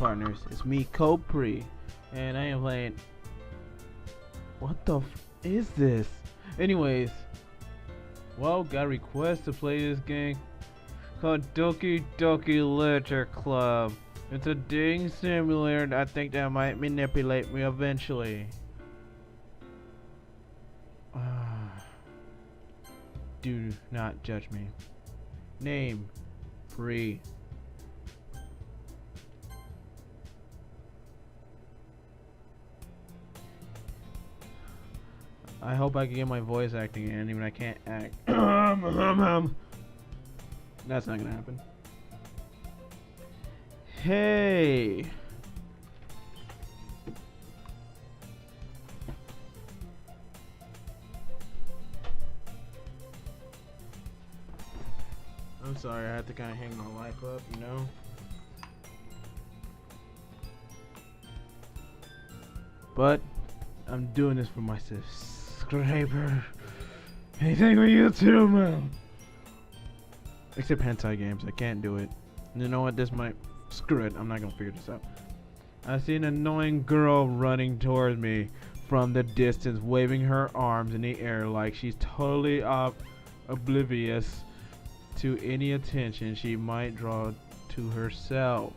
partners? It's me, Copri, and I am playing. What the is this? Anyways, well, got a request to play this game called Doki Literature Club. It's a dating simulator. I think that might manipulate me eventually. Do not judge me. Name, free. I hope I can get my voice acting in, even I can't act. That's not gonna happen. Hey. I'm sorry, I had to kind of hang my life up, you know? But I'm doing this for my subscriber. Anything for you too, man. Except hentai games, I can't do it. You know what? This might screw it. I'm not gonna figure this out. I see an annoying girl running towards me from the distance, waving her arms in the air like she's totally oblivious to any attention she might draw to herself.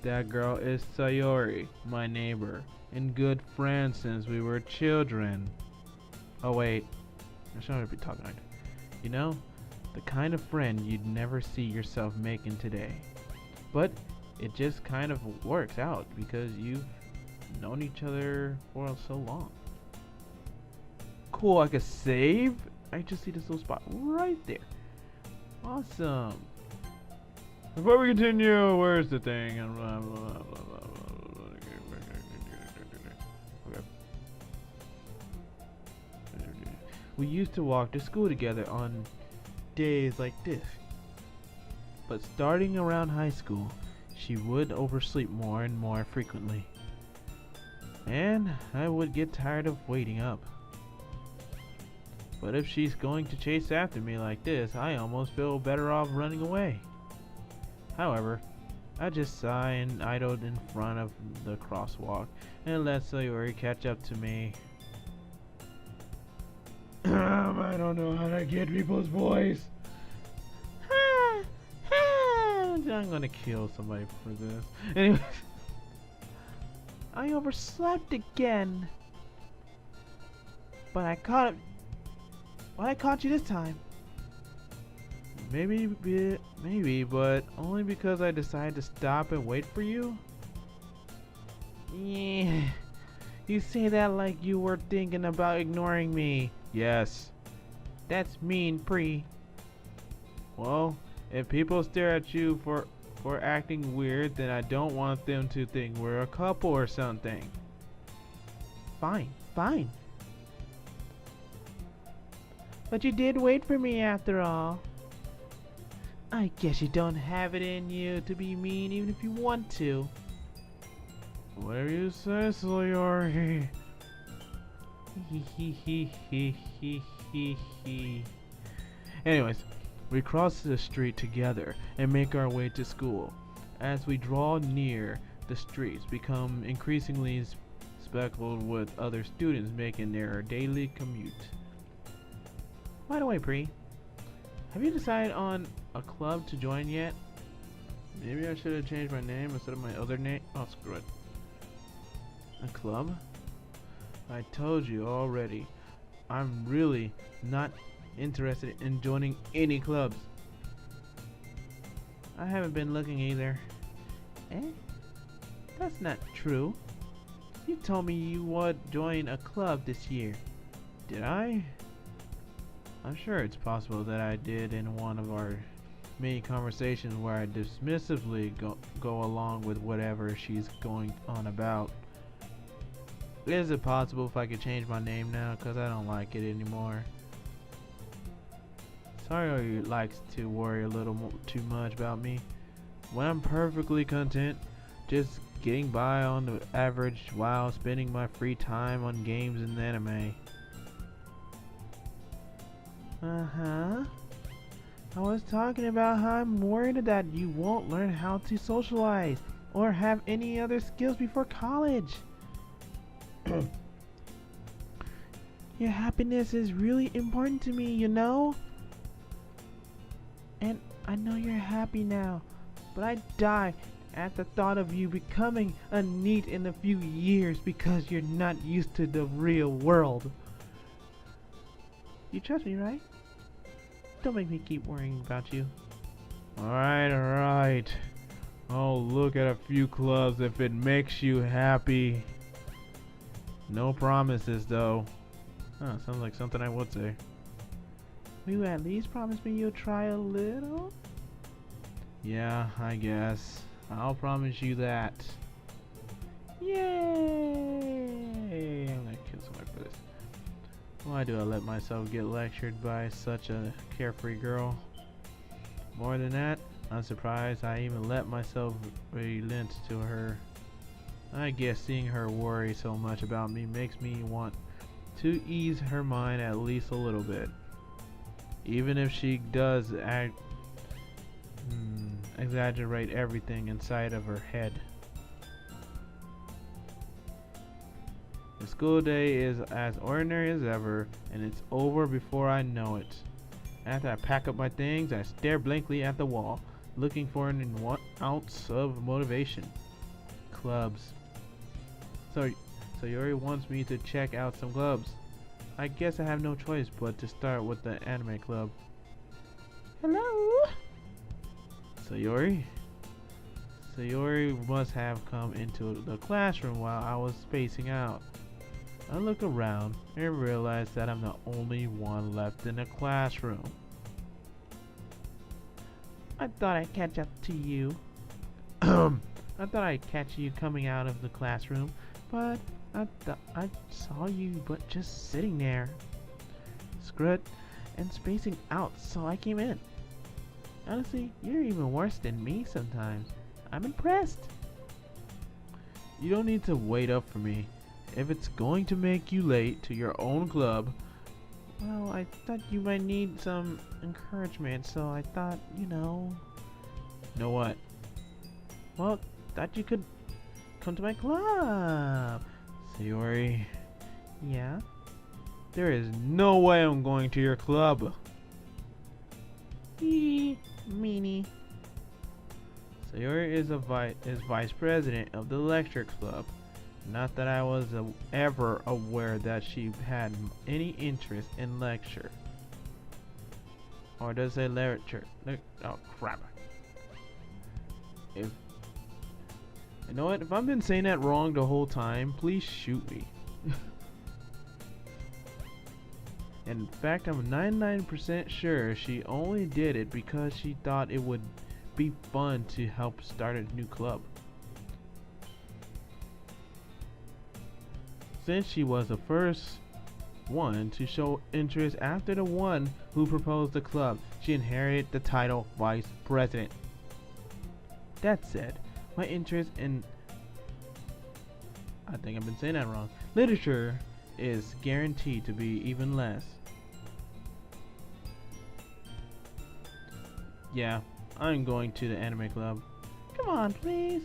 That girl is Sayori, my neighbor, and good friend since we were children. Oh wait, I shouldn't be talking like that. You know, the kind of friend you'd never see yourself making today. But it just kind of works out because you've known each other for so long. Cool, I could save. I just see this little spot right there. Awesome. Before we continue, where's the thing? Okay. We used to walk to school together on days like this. But starting around high school, she would oversleep more and more frequently. And I would get tired of waiting up. But if she's going to chase after me like this, I almost feel better off running away. However, I just sigh and idled in front of the crosswalk and let Sayori catch up to me. I don't know how to get people's voice. I'm gonna kill somebody for this. Anyways, I overslept again. But I caught it. Well, I caught you this time. Maybe, but only because I decided to stop and wait for you? Yeah. You say that like you were thinking about ignoring me. Yes. That's mean, Pre. Well, if people stare at you for acting weird, then I don't want them to think we're a couple or something. Fine. But you did wait for me after all. I guess you don't have it in you to be mean even if you want to. Whatever you say, Sayori. Anyways, we cross the street together and make our way to school. As we draw near, the streets become increasingly speckled with other students making their daily commute. By the way, Pri, have you decided on a club to join yet? Maybe I should have changed my name instead of my other name. Oh, screw it. A club? I told you already. I'm really not interested in joining any clubs. I haven't been looking either. Eh? That's not true. You told me you would join a club this year. Did I? I'm sure it's possible that I did in one of our many conversations where I dismissively go along with whatever she's going on about. Is it possible if I could change my name now, because I don't like it anymore? Sayori likes to worry a little too much about me, when I'm perfectly content just getting by on the average while spending my free time on games and anime. I was talking about how I'm worried that you won't learn how to socialize or have any other skills before college. Your happiness is really important to me, you know? And I know you're happy now, but I die at the thought of you becoming a NEET in a few years because you're not used to the real world. You trust me, right? Don't make me keep worrying about you. Alright. I'll look at a few clubs if it makes you happy. No promises, though. Huh, sounds like something I would say. Will you at least promise me you'll try a little? Yeah, I guess. I'll promise you that. Yay! I'm gonna kill somebody for this. Why do I let myself get lectured by such a carefree girl? More than that, I'm surprised I even let myself relent to her. I guess seeing her worry so much about me makes me want to ease her mind at least a little bit. Even if she does exaggerate everything inside of her head. The school day is as ordinary as ever, and it's over before I know it. After I pack up my things, I stare blankly at the wall, looking for an ounce of motivation. Clubs. So Yuri wants me to check out some clubs. I guess I have no choice but to start with the anime club. Hello? Sayori must have come into the classroom while I was spacing out. I look around and realize that I'm the only one left in the classroom. I thought I'd catch up to you. I thought I'd catch you coming out of the classroom, but I saw you but just sitting there. Scrut and spacing out, so I came in. Honestly, you're even worse than me sometimes. I'm impressed. You don't need to wait up for me. If it's going to make you late to your own club, well, I thought you might need some encouragement, so I thought, Know what? Well, thought you could come to my club. Sayori. Yeah? There is no way I'm going to your club. Meanie. Sayori is vice president of the lecture club. Not that I was ever aware that she had any interest in lecture. Or does it say lecture? Oh crap. You know what? If I've been saying that wrong the whole time, please shoot me. In fact, I'm 99% sure she only did it because she thought it would be fun to help start a new club. Since she was the first one to show interest after the one who proposed the club, she inherited the title Vice President. That said, my interest in, I think I've been saying that wrong, literature is guaranteed to be even less. Yeah, I'm going to the anime club. Come on, please.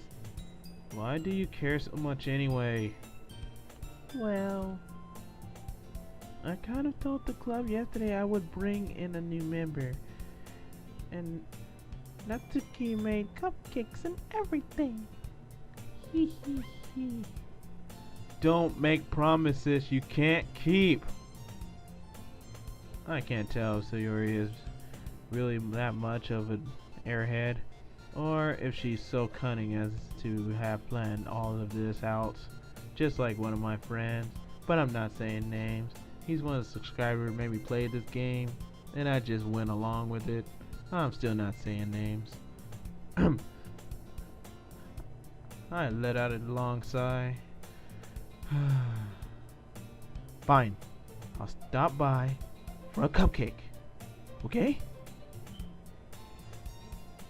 Why do you care so much anyway? Well, I kind of told the club yesterday I would bring in a new member. And Natsuki made cupcakes and everything. Hee hee hee. Don't make promises you can't keep. I can't tell if Sayori is really that much of an airhead, or if she's so cunning as to have planned all of this out, just like one of my friends. But I'm not saying names. He's one of the subscribers who maybe played this game, and I just went along with it. I'm still not saying names. I let out a long sigh. Fine, I'll stop by for a cupcake. Okay?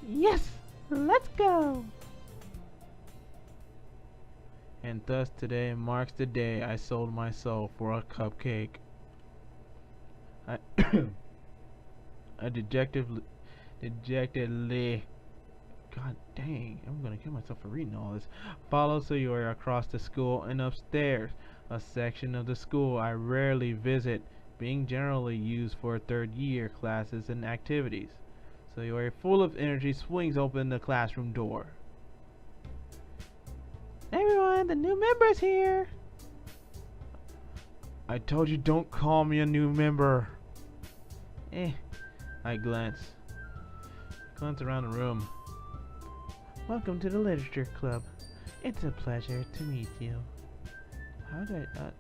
Yes, let's go. And thus today marks the day I sold my soul for a cupcake. I dejectedly ejectedly. God dang, I'm gonna kill myself for reading all this. Follow Sayori across the school and upstairs, a section of the school I rarely visit, being generally used for third year classes and activities. Sayori, full of energy, swings open the classroom door. Everyone, the new member's here! I told you don't call me a new member. I glance around the room. Welcome to the Literature Club. It's a pleasure to meet you. How did I...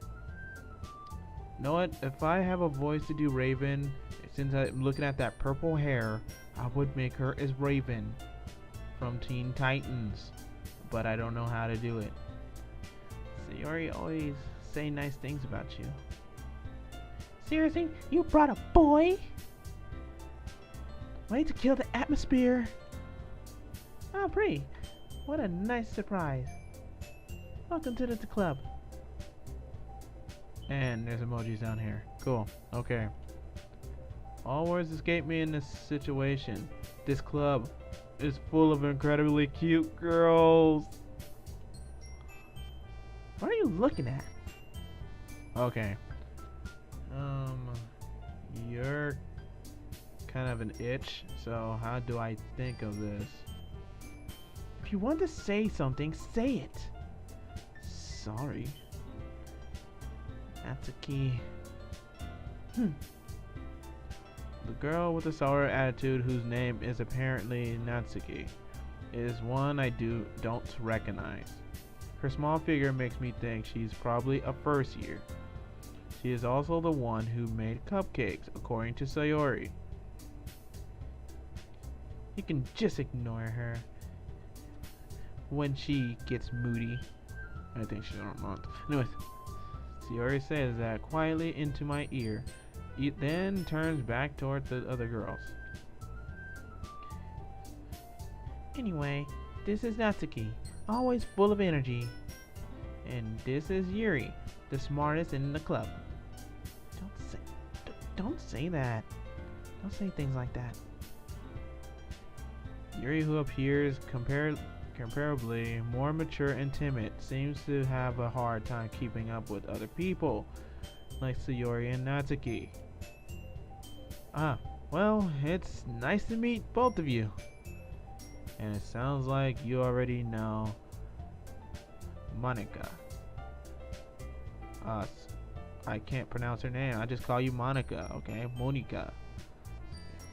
know what? If I have a voice to do Raven, since I'm looking at that purple hair, I would make her as Raven from Teen Titans. But I don't know how to do it. Sayori always say nice things about you. Seriously? You brought a boy? Way to kill the atmosphere. Oh, Bree, what a nice surprise. Welcome to the club. And there's emojis down here. Cool. Okay. All words escape me in this situation. This club is full of incredibly cute girls. What are you looking at? Okay. You're kind of an itch, so how do I think of this? If you want to say something, say it. Sorry. That's a key. The girl with the sour attitude, whose name is apparently Natsuki, is one I don't recognize. Her small figure makes me think she's probably a first year. She is also the one who made cupcakes, according to Sayori. You can just ignore her when she gets moody. I think she's on a month. Anyways, Sayori says that quietly into my ear. It then turns back toward the other girls. Anyway, this is Natsuki, always full of energy. And this is Yuri, the smartest in the club. Don't say that. Don't say things like that. Yuri, who appears comparably more mature and timid, seems to have a hard time keeping up with other people, like Sayori and Natsuki. Well, it's nice to meet both of you. And it sounds like you already know Monica. I can't pronounce her name. I just call you Monica, okay? Monica.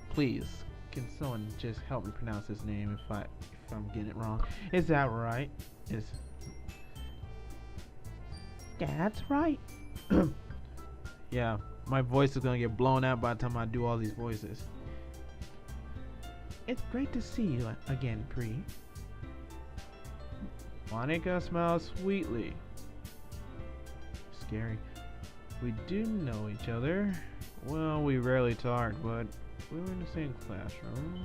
Please, can someone just help me pronounce his name if I'm getting it wrong? Is that right? That's right. Yeah, my voice is gonna get blown out by the time I do all these voices. It's great to see you again, Pri. Monica smiles sweetly. Scary. We do know each other. Well, we rarely talk, but we were in the same classroom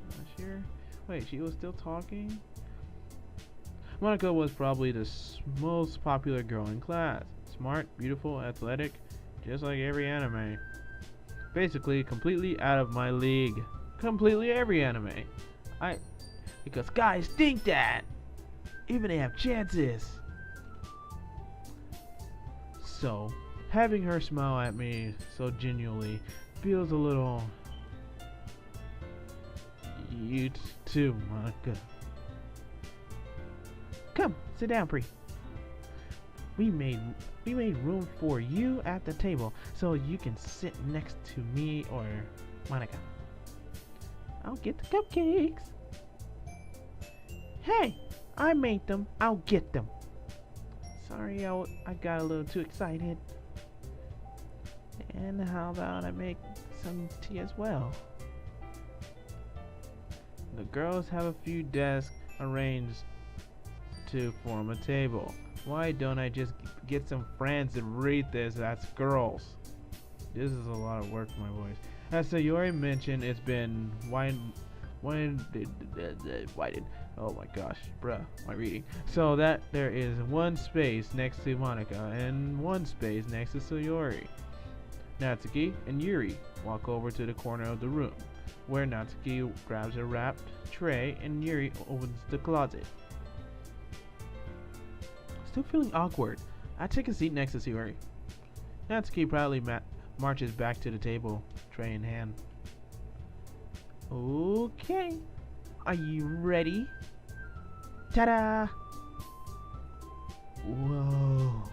last year. Wait, she was still talking? Monica was probably the most popular girl in class. Smart, beautiful, athletic, just like every anime. Basically, completely out of my league. Completely every anime. Because guys think that. Even they have chances. So, having her smile at me so genuinely feels a little... You too, Monica. Come, sit down, Pri. We made room for you at the table, so you can sit next to me or Monica. I'll get the cupcakes. Hey, I made them. I'll get them. Sorry, I got a little too excited. And how about I make some tea as well? The girls have a few desks arranged to form a table. Why don't I just get some friends to read this as girls? This is a lot of work for my voice. As Sayori mentioned, it's been widened. Oh my gosh, bruh, my reading. So that there is one space next to Monica and one space next to Sayori. Natsuki and Yuri walk over to the corner of the room. where Natsuki grabs a wrapped tray and Yuri opens the closet. Still feeling awkward, I take a seat next to Yuri. Natsuki proudly marches back to the table, tray in hand. Okay, are you ready? Ta-da! Whoa.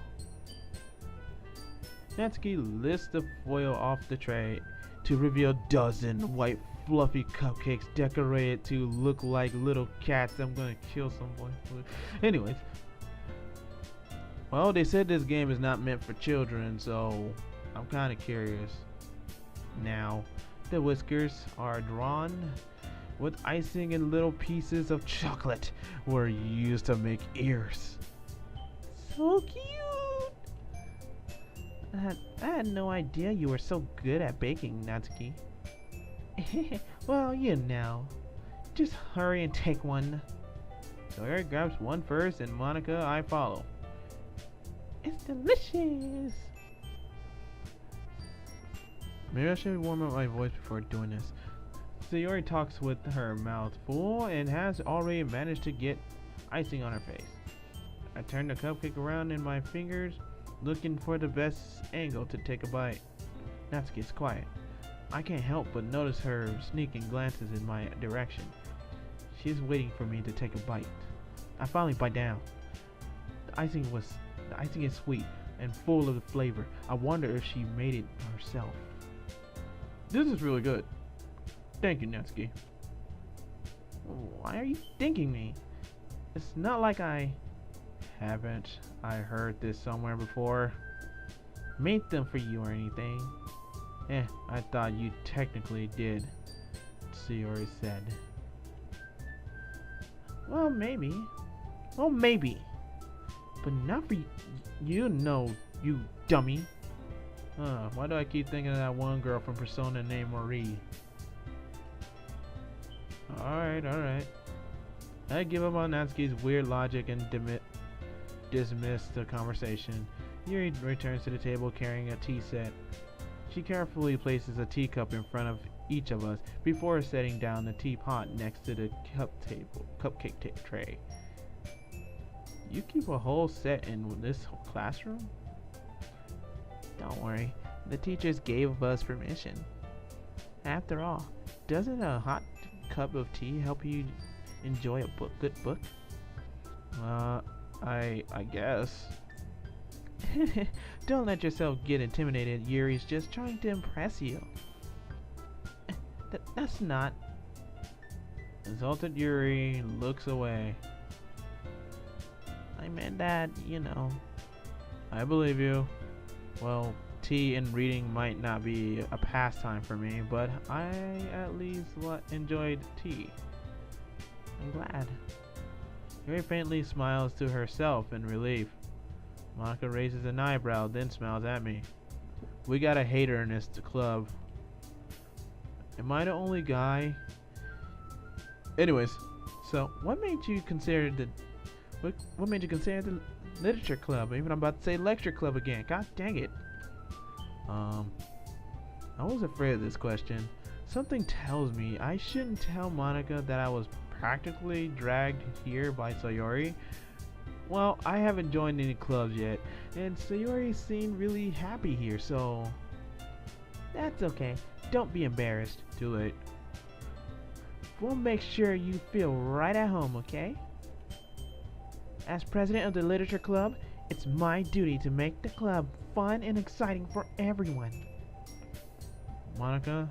Natsuki lifts the foil off the tray to reveal a dozen white fluffy cupcakes decorated to look like little cats. I'm gonna kill someone. Anyways. Well, they said this game is not meant for children, so I'm kinda curious. Now, the whiskers are drawn with icing and little pieces of chocolate were used to make ears. So cute! I had no idea you were so good at baking, Natsuki. Well, you know. Just hurry and take one. So Eric grabs one first and Monica, I follow. It's delicious! Maybe I should warm up my voice before doing this. Sayori talks with her mouth full and has already managed to get icing on her face. I turn the cupcake around in my fingers, looking for the best angle to take a bite. Natsuki is quiet. I can't help but notice her sneaking glances in my direction. She's waiting for me to take a bite. I finally bite down. The icing is sweet and full of the flavor. I wonder if she made it herself. This is really good. Thank you, Natsuki. Why are you thanking me? It's not like haven't I heard this somewhere before? Made them for you or anything? I thought you technically did, Sayori said. Well, maybe. But not for you, no, you dummy. Why do I keep thinking of that one girl from Persona named Marie? Alright. I give up on Natsuki's weird logic and dismiss the conversation. Yuri returns to the table carrying a tea set. She carefully places a teacup in front of each of us before setting down the teapot next to the cupcake tray. You keep a whole set in this classroom? Don't worry, the teachers gave us permission. After all, doesn't a hot cup of tea help you enjoy a good book? I guess. Don't let yourself get intimidated. Yuri's just trying to impress you. That's not. Exalted Yuri looks away. I meant that, you know. I believe you. Well, tea and reading might not be a pastime for me, but I at least enjoyed tea. I'm glad. Yuri faintly smiles to herself in relief. Monica raises an eyebrow, then smiles at me. We got a hater in this club. Am I the only guy? Anyways, so what made you consider the literature club? Even I'm about to say lecture club again. God dang it. I was afraid of this question. Something tells me I shouldn't tell Monica that I was practically dragged here by Sayori. Well, I haven't joined any clubs yet, and Sayori seemed really happy here, so that's okay. Don't be embarrassed. Too late. We'll make sure you feel right at home, okay? As president of the literature club, it's my duty to make the club fun and exciting for everyone. Monica,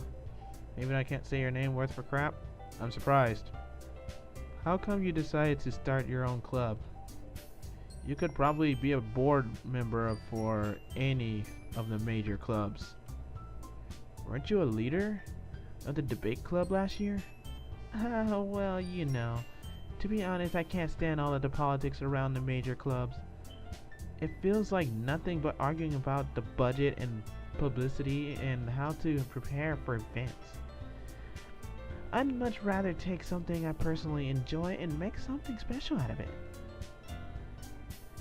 maybe I can't say your name worth for crap. I'm surprised. How come you decided to start your own club? You could probably be a board member for any of the major clubs. Weren't you a leader of the debate club last year? Well, you know. To be honest, I can't stand all of the politics around the major clubs. It feels like nothing but arguing about the budget and publicity and how to prepare for events. I'd much rather take something I personally enjoy and make something special out of it.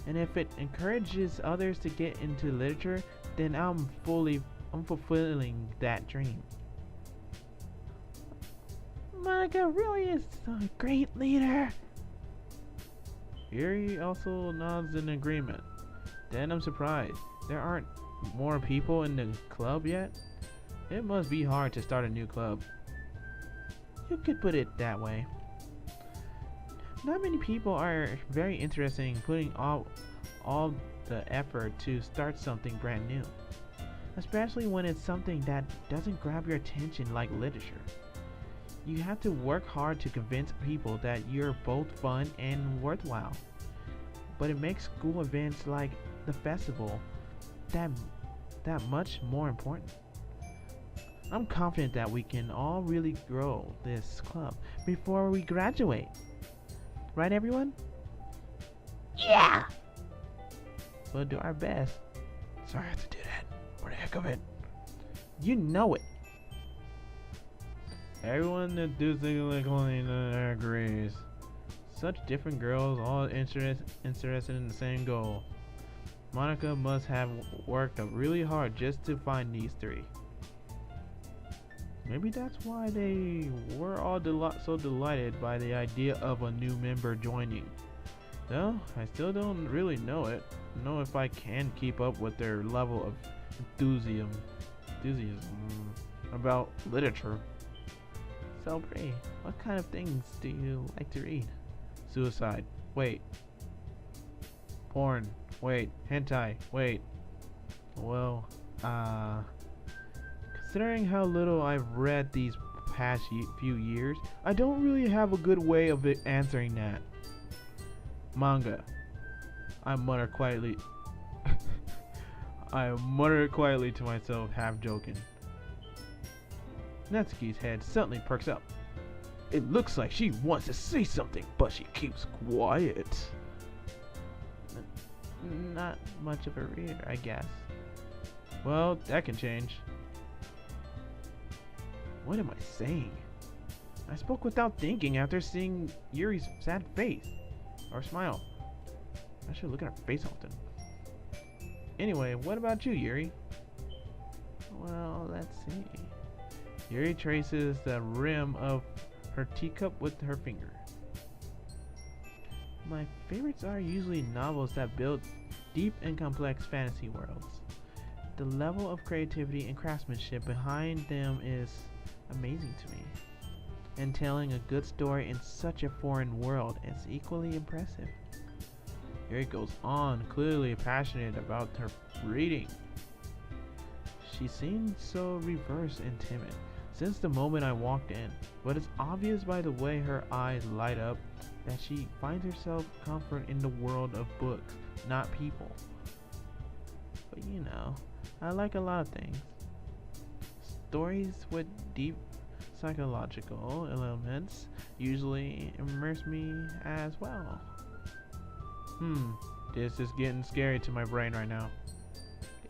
And if it encourages others to get into literature, then I'm fulfilling that dream. Monica really is a great leader. Yuri also nods in agreement. Then I'm surprised. There aren't more people in the club yet? It must be hard to start a new club. You could put it that way. Not many people are very interested in putting all the effort to start something brand new. Especially when it's something that doesn't grab your attention like literature. You have to work hard to convince people that you're both fun and worthwhile. But it makes school events like the festival that much more important. I'm confident that we can all really grow this club before we graduate. Right, everyone? Yeah! We'll do our best. Sorry I have to do that. For the heck of it. You know it. Everyone enthusiastically agrees. Such different girls, all interested in the same goal. Monica must have worked really hard just to find these three. Maybe that's why they were all so delighted by the idea of a new member joining. Though, I still don't really know if I can keep up with their level of enthusiasm about literature. So, Brie, what kind of things do you like to read? Suicide. Wait. Porn. Wait. Hentai. Wait. Well, considering how little I've read these past few years, I don't really have a good way of answering that. Manga. I mutter quietly. I mutter quietly to myself, half joking. Natsuki's head suddenly perks up. It looks like she wants to say something, but she keeps quiet. Not much of a reader, I guess. Well, that can change. What am I saying? I spoke without thinking after seeing Yuri's sad face. Or smile. I should look at her face often. Anyway, what about you, Yuri? Well, let's see. Yuri traces the rim of her teacup with her finger. My favorites are usually novels that build deep and complex fantasy worlds. The level of creativity and craftsmanship behind them is amazing to me. And telling a good story in such a foreign world is equally impressive. Yuri goes on, clearly passionate about her reading. She seemed so reserved and timid since the moment I walked in, but it's obvious by the way her eyes light up that she finds herself comfort in the world of books, not people. But you know, I like a lot of things. Stories with deep psychological elements usually immerse me as well. This is getting scary to my brain right now.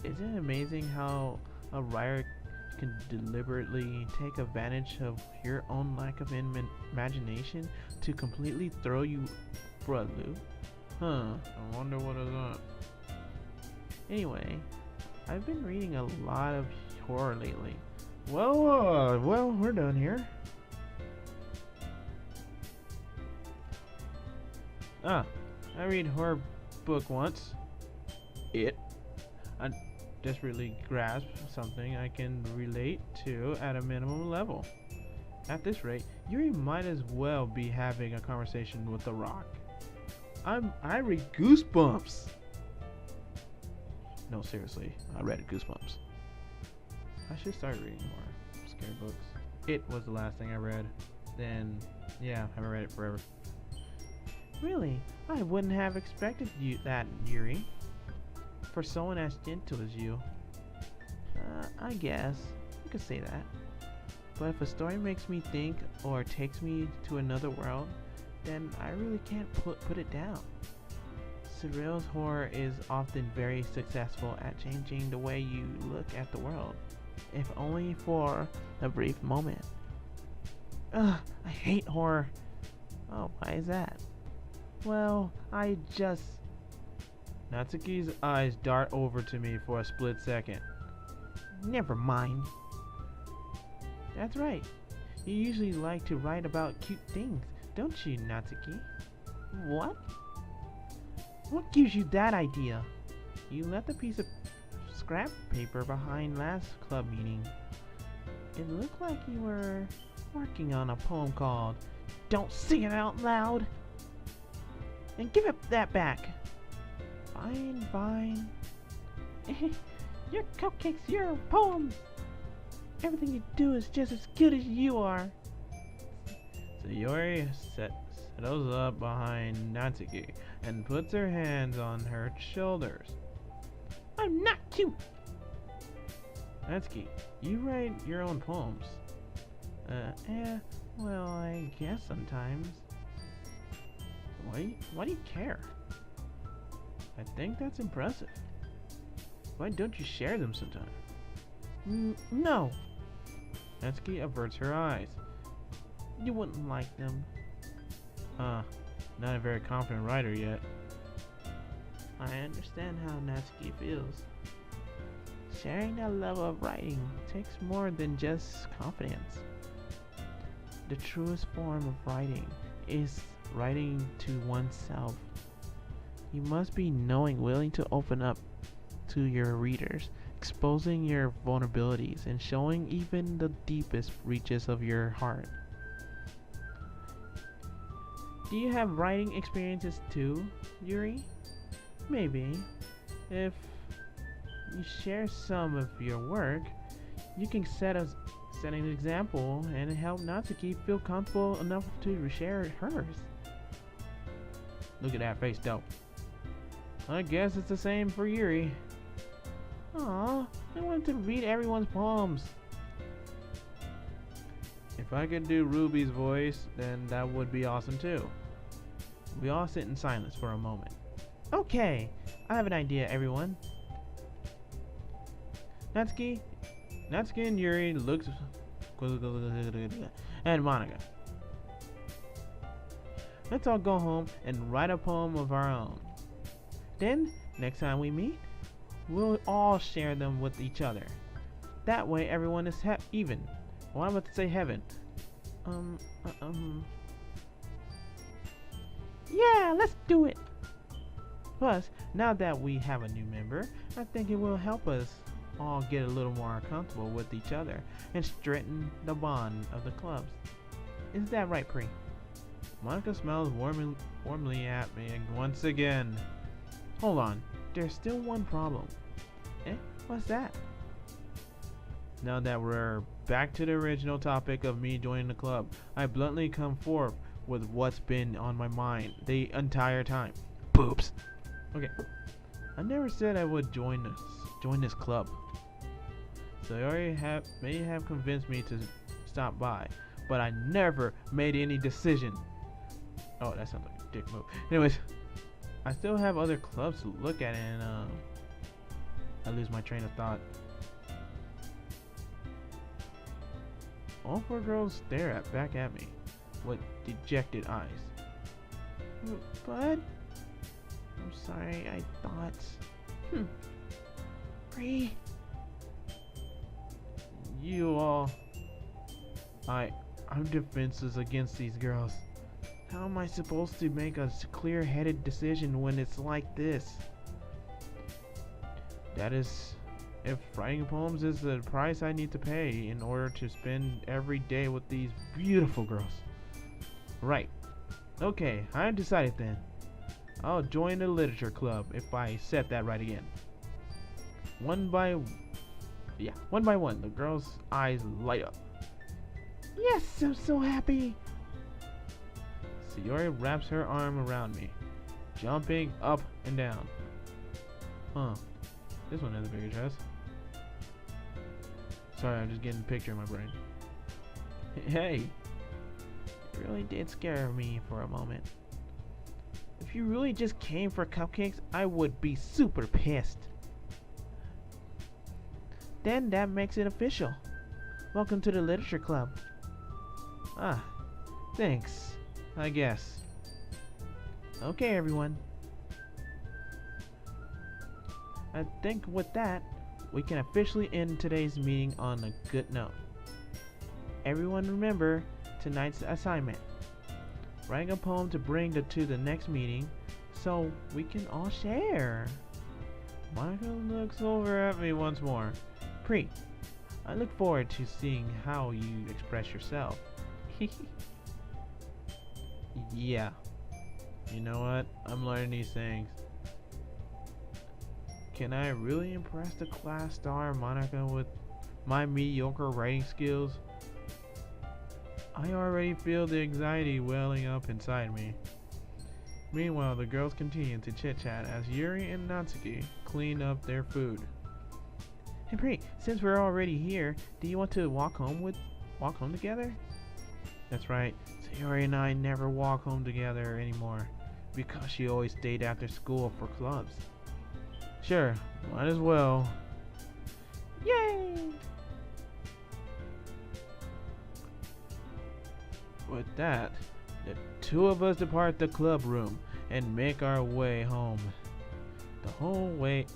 Isn't it amazing how a writer can deliberately take advantage of your own lack of imagination to completely throw you for a loop? I wonder what is that. Anyway, I've been reading a lot of horror lately. Well, we're done here. I read horror book once. I desperately grasp something I can relate to at a minimum level. At this rate, Yuri might as well be having a conversation with the rock. I read Goosebumps. No, seriously, I read Goosebumps. I should start reading more scary books. It was the last thing I read. Then, yeah, I haven't read it forever. Really? I wouldn't have expected that, Yuri. For someone as gentle as you. I guess. You could say that. But if a story makes me think or takes me to another world, then I really can't put it down. Surreal horror is often very successful at changing the way you look at the world, if only for a brief moment. I hate horror. Oh, why is that? Well, Natsuki's eyes dart over to me for a split second. Never mind. That's right. You usually like to write about cute things, don't you, Natsuki? What? What gives you that idea? You left a piece of scrap paper behind last club meeting. It looked like you were working on a poem called Don't Sing It Out Loud. And give it that back. Fine, fine. Your cupcakes, your poems. Everything you do is just as good as you are. Sayori settles up behind Natsuki and puts her hands on her shoulders. I'm not cute. Natsuki, you write your own poems. Well, I guess sometimes. Why do you care? I think that's impressive. Why don't you share them sometime? No. Natsuki averts her eyes. You wouldn't like them. Not a very confident writer yet. I understand how Natsuki feels. Sharing that love of writing takes more than just confidence. The truest form of writing is writing to oneself. You must be willing to open up to your readers, exposing your vulnerabilities and showing even the deepest reaches of your heart. Do you have writing experiences too, Yuri? Maybe. If you share some of your work, you can set an example and help Natsuki feel comfortable enough to share hers. Look at that face though. I guess it's the same for Yuri. Aw, I want to read everyone's poems. If I could do Ruby's voice, then that would be awesome too. We all sit in silence for a moment. Okay, I have an idea, everyone. Natsuki and Yuri looks and Monica. Let's all go home and write a poem of our own. Then, next time we meet, we'll all share them with each other. That way everyone is even. Well, I'm about to say heaven. Yeah, let's do it. Plus, now that we have a new member, I think it will help us all get a little more comfortable with each other and strengthen the bond of the clubs. Is that right, Pri? Monica smiles warmly at me once again. Hold on, there's still one problem. What's that? Now that we're back to the original topic of me joining the club, I bluntly come forth with what's been on my mind the entire time. Boobs. Okay, I never said I would join this club. Sayori may have convinced me to stop by, but I never made any decision. Oh, that sounds like a dick move. Anyways, I still have other clubs to look at, and I lose my train of thought. All four girls stare back at me with dejected eyes. But I'm sorry, I thought. Pri. You all. I'm defenseless against these girls. How am I supposed to make a clear-headed decision when it's like this? That is, if writing poems is the price I need to pay in order to spend every day with these beautiful girls. Right. Okay, I decided then. I'll join the literature club if I set that right again. One by one, the girls' eyes light up. Yes, I'm so happy. Sayori wraps her arm around me, jumping up and down. This one has a bigger chest. Sorry, I'm just getting a picture in my brain. Hey, it really did scare me for a moment. If you really just came for cupcakes, I would be super pissed. Then that makes it official. Welcome to the literature club. Thanks, I guess. Okay, everyone. I think with that, we can officially end today's meeting on a good note. Everyone remember tonight's assignment. Writing a poem to bring to the next meeting so we can all share. Monica looks over at me once more. Pre, I look forward to seeing how you express yourself. Yeah. You know what? I'm learning these things. Can I really impress the class star Monica with my mediocre writing skills? I already feel the anxiety welling up inside me. Meanwhile, the girls continue to chit-chat as Yuri and Natsuki clean up their food. Hey Pri, since we're already here, do you want to walk home together? That's right, Sayori and I never walk home together anymore because she always stayed after school for clubs. Sure, might as well. Yay! With that, the two of us depart the club room and make our way home. The whole way,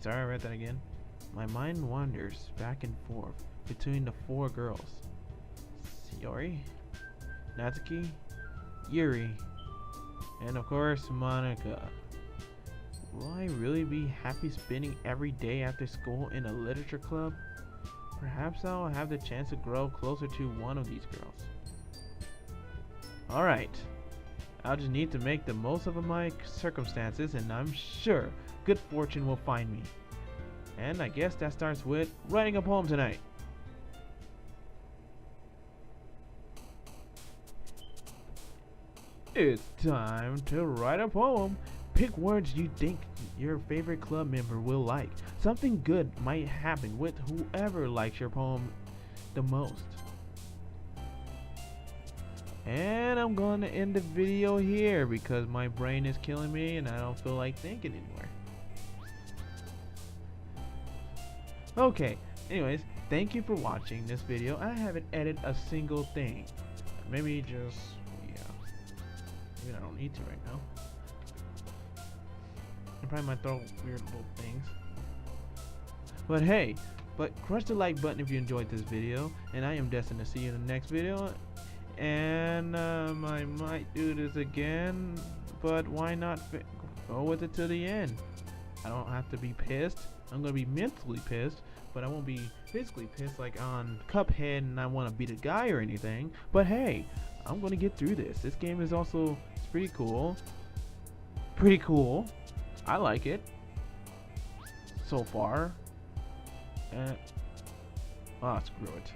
sorry, I read that again. My mind wanders back and forth between the four girls. Sayori, Natsuki, Yuri, and of course, Monica. Will I really be happy spending every day after school in a literature club? Perhaps I'll have the chance to grow closer to one of these girls. Alright, I'll just need to make the most of my circumstances, and I'm sure good fortune will find me. And I guess that starts with writing a poem tonight. It's time to write a poem. Pick words you think your favorite club member will like. Something good might happen with whoever likes your poem the most. And I'm going to end the video here because my brain is killing me and I don't feel like thinking anymore. Okay, anyways, thank you for watching this video. I haven't edited a single thing. Maybe just, maybe I don't need to right now. I probably might throw weird little things. But hey, crush the like button if you enjoyed this video. And I am destined to see you in the next video. And I might do this again. But why not go with it to the end? I don't have to be pissed. I'm going to be mentally pissed. But I won't be physically pissed like on Cuphead and I want to beat a guy or anything. But hey, I'm going to get through this. This game is also pretty cool. Pretty cool. I like it so far. Screw it.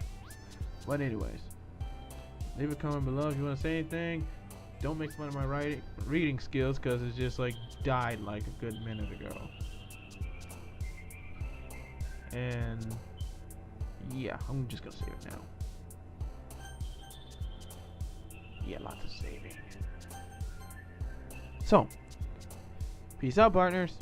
But anyways, leave a comment below if you want to say anything. Don't make fun of my reading skills because it's just like died like a good minute ago. And yeah, I'm just gonna save it now. Yeah, lots of saving. So, peace out, partners.